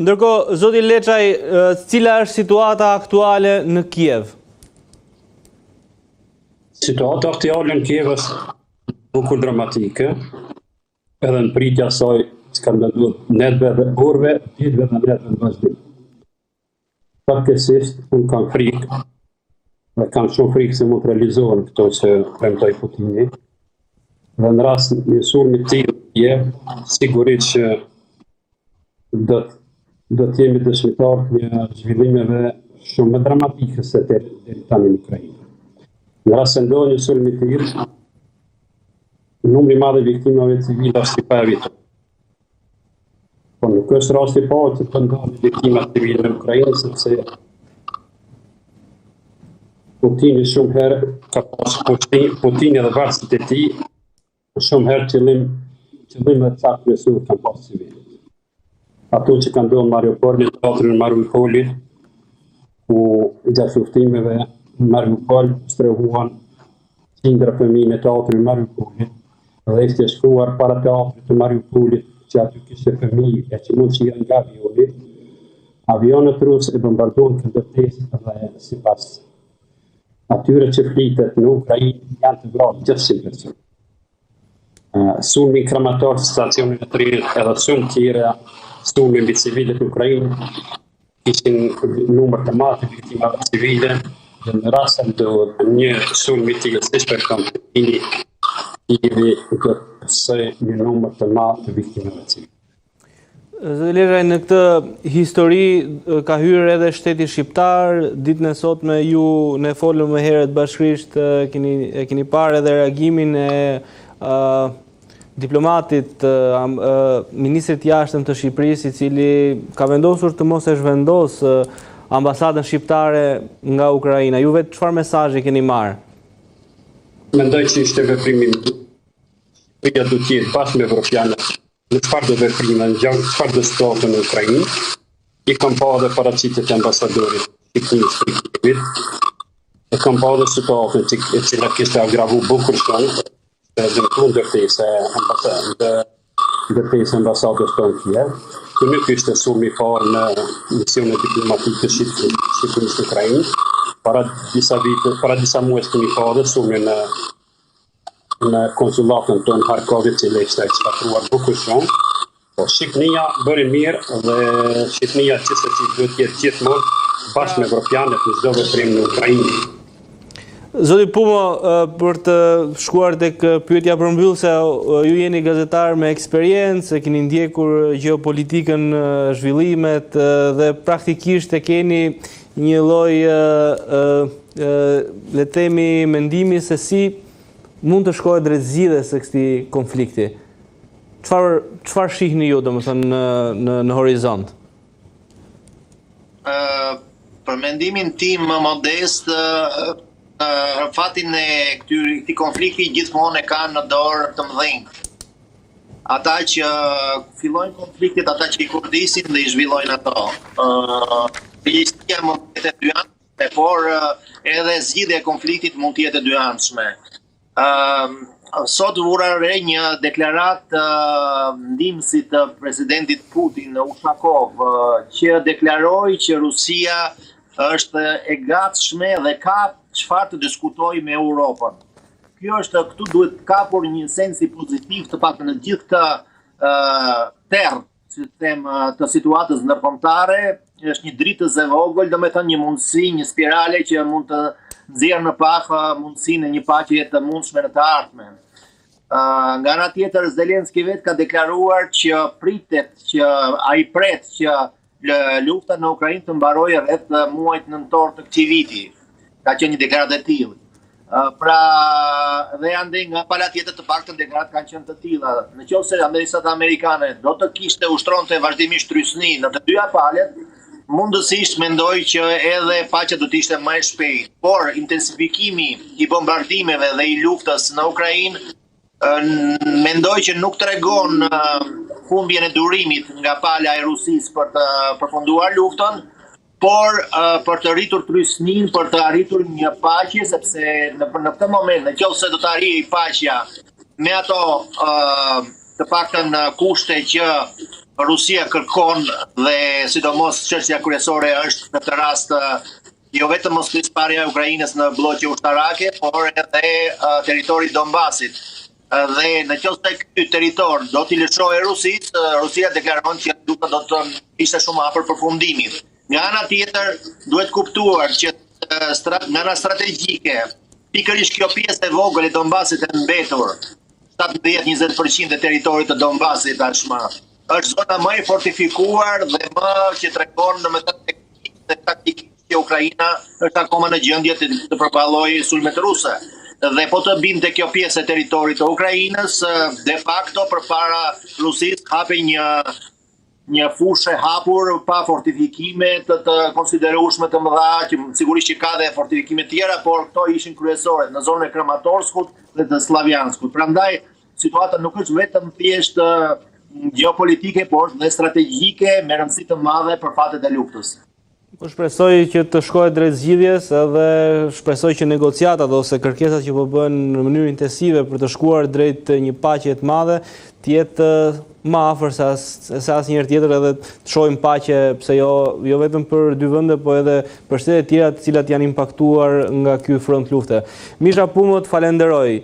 Ndërkohë, zoti Leçaj, cila është situata aktuale në Kiev? Situata aktuale në Kiev është bukur dramatike, edhe në pritja saj s'ka ndodhur netëve dhe orëve, ditëve dhe netëve në vazhdim. Fatkesisht, unë kam frikë, dhe kam shumë frikë se mund të realizohen këto që premtoi Putini. Dhe në rast një sulmi të tillë, sigurisht që do të jemi dëshmitar një zhvillimeve shumë më dramatike se deri tani në Ukrainë. Në rast se ndodhë një sulmi të tillë, numri i madh i viktimave civile është i paevitur. Po nuk është rasti i parë që të ndodhin viktima civile në Ukrainë, sepse Putini shumë herë ka pasur Putini dhe varësit e tij shumë herë qëllim dhe ca kryesor kanë pasur civilët. Ato që kanë ndodhur në Mariupol, në teatrin e Mariupolit, ku gjatë luftimeve në Mariupol strehuan qindra fëmijë në teatrin e Mariupolit, dhe ishte shkuar para teatrit të Mariupolit, që aty kishte fëmijë që mund të shihen nga avioni. Avionët rusë e bombarduan këndërtesë dhe sipas atyre që flitet në Ukrainë janë të vrarë 600 persona. Sulmi Kramator të stacionit të Trinit edhe shumë tjera sulmi mbi civilët në Ukrainë kishin numër të madh të viktimave civile, dhe në rast se ndodh një sulm i tillë siç përkon Putini, do të pësoj një numër të madh të viktimave civile. Zoti Leçaj, në këtë histori ka hyrë edhe shteti shqiptar. Ditën e sotme ju ne folëm më herët bashkërisht, keni parë edhe reagimin e diplomatit, ministrit jashtëm të Shqipërisë, i cili ka vendosur të mos e zhvendos ambasadën shqiptare nga Ukraina. Ju vetë çfarë mesazhi keni marrë? Mendoj që ishte veprimi Shqipëria do të jetë bashkë me evropianët në çfarë do veprime, në çfarë do situatë në Ukrainë. I kam pa edhe paraqitjet e ambasadorit Shqipërisë në Kiev. E kam pa edhe situatën e cila kishte agravu bukur shumë, dhe në kundërtesë ambasadës tonë në Kiev. Kjo nuk ishte sulmi i parë në misionet diplomatike të Shqipërisë në Ukrainë. Para disa muaj kemi parë sulmin në konsulatën tonë Harkovit, që ishte ekspatruar bukur shumë. Po Shqipënia bëri mirë dhe Shqipënia që duhet të jetë gjithmonë bashkë me evropianët në çdo veprim në Ukrainë. Zoti Pumo, për të shkuar tek pyetja përmbyllëse, ju jeni gazetar me eksperiencë, keni ndjekur gjeopolitikën, zhvillimet dhe praktikisht e keni një lloj le të themi mendimi se si mund të shkohet drejt zgjidhjes së këtij konflikti. Çfarë shihni ju domethënë në horizont? Për mendimin tim modest, fatin e këtij konflikti gjithmonë e kanë në dorë të mëdhenj. Ata që fillojnë konfliktet, ata që i kurdisin dhe i zhvillojnë ato. Përgjegjësia mund të jetë dyanshme, por edhe zgjidhja e konfliktit mund të jetë dyanshme. Sot vura re një deklarat ndihmësit të presidentit Putin, Ushakov, që deklaroi që Rusia është e gatshme dhe ka çfarë të diskutojë me Europën. Këtu duhet kapur një sensi pozitiv të paktën në gjithë këtë terr, si të them, të situatës ndërkombëtare. Është një dritës e vogël, domethënë një mundësi, një spirale që mund të nxjerrë në pak mundësinë e një paqeje të mundshme në të ardhmen. Nga ana tjetër, Zelenski vetë ka deklaruar që ai pret që lufta në Ukrainë të mbarojë rreth muajit nëntor të këtij viti. Ka qenë një deklaratë e tillë. Dhe ande nga pala tjetër të paktën deklaratë kanë qenë të tilla. Nëse Amerikat Amerikane do të kishte ushtronte vazhdimisht trysni në të dyja palët, mundësisht mendoj që edhe paqja do të ishte më e shpejtë. Por intensifikimi i bombardimeve dhe i luftës në Ukrainë mendoj që nuk tregon humbjen e durimit nga pala e Rusisë për të përfunduar luftën, por për të rritur trysnin, për të arritur një paqe, sepse në këtë moment, nëse do të arrijë paqja me ato të paktën kushte që Rusia kërkon dhe sidomos çështja kryesore është në këtë rast jo vetëm mos pjesëmarrja e Ukrainës në blloqe ushtarake, por edhe territori i Donbasit. Dhe në qoftë se ky territor do t'i lëshojë Rusisë, Rusia deklaron që do të ishte shumë afër përfundimit. Nga ana tjetër, duhet kuptuar që nga ana strategjike, pikërisht kjo pjesë e vogël e Donbasit e mbetur, 17-20% e territorit të Donbasit tashmë, është zona më e fortifikuar dhe më që tregon në taktikisht që Ukraina është akoma në gjendje të përballojë sulmet ruse. Dhe po të binte kjo pjesë e territorit të Ukrainës, de facto përpara Rusisë hape një fushë hapur pa fortifikime të konsiderueshme të mëdha, që sigurisht që ka dhe fortifikime tjera, por këto ishin kryesore në zonën e Kramatorskut dhe të Slavianskut. Prandaj situata nuk është vetëm thjesht gjeopolitike, por dhe strategjike me rëndësi të madhe për fatet e luftës. Po shpresoj që të shkojë drejt zgjidhjes edhe shpresoj që negociatat ose kërkesat që po bëhen në mënyrë intensive për të shkuar drejt një paqe të madhe të jetë më afër se asnjëherë tjetër edhe të shohim paqe, pse jo vetëm për dy vende, po edhe për shtetet tjera të cilat janë impaktuar nga ky front lufte. Misha Pumo, të falenderoj.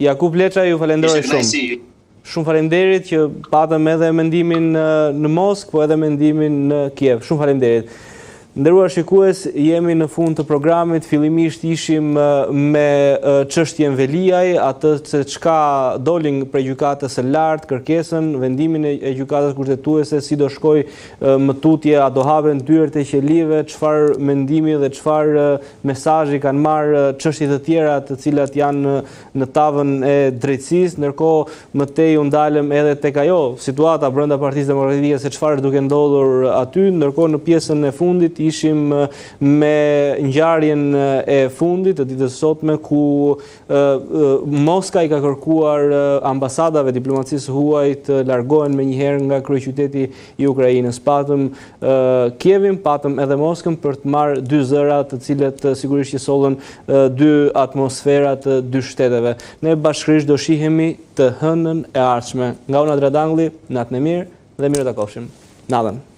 Jakub Leça, ju falenderoj shumë. Shumë faleminderit që patëm edhe mendimin në Moskë, po edhe mendimin në Kiev. Shumë faleminderit. Nderuar shikues, jemi në fund të programit. Fillimisht ishim me çështjen Veliaj, atë se çka dolin prej gjykatës së lartë, kërkesën, vendimin e gjykatës kushtetuese, si do shkoj mëtutje, a do hapen dyert e qelive, çfarë mendimi dhe çfarë mesazhi kanë marrë çështjet të tjera të cilat janë në tavën e drejtësisë. Ndërkohë më tej u ndalëm edhe tek ajo situata brenda Partisë Demokratike se çfarë duke ndodhur aty, ndërkohë në pjesën e fundit ishim me ngjarjen e fundit të ditës sotme ku Moska i ka kërkuar ambasadave diplomacisë huaj të largohen menjëherë nga kryeqyteti i Ukrainës. Patëm Kievin, patëm edhe Moskën për të marrë dy zëra të cilët sigurisht që sollën dy atmosfera të dy shteteve. Ne bashkërisht do shihemi të hënën e ardhshme. Nga unë Adradangli, natën e mirë dhe mirë takofshim. Natën.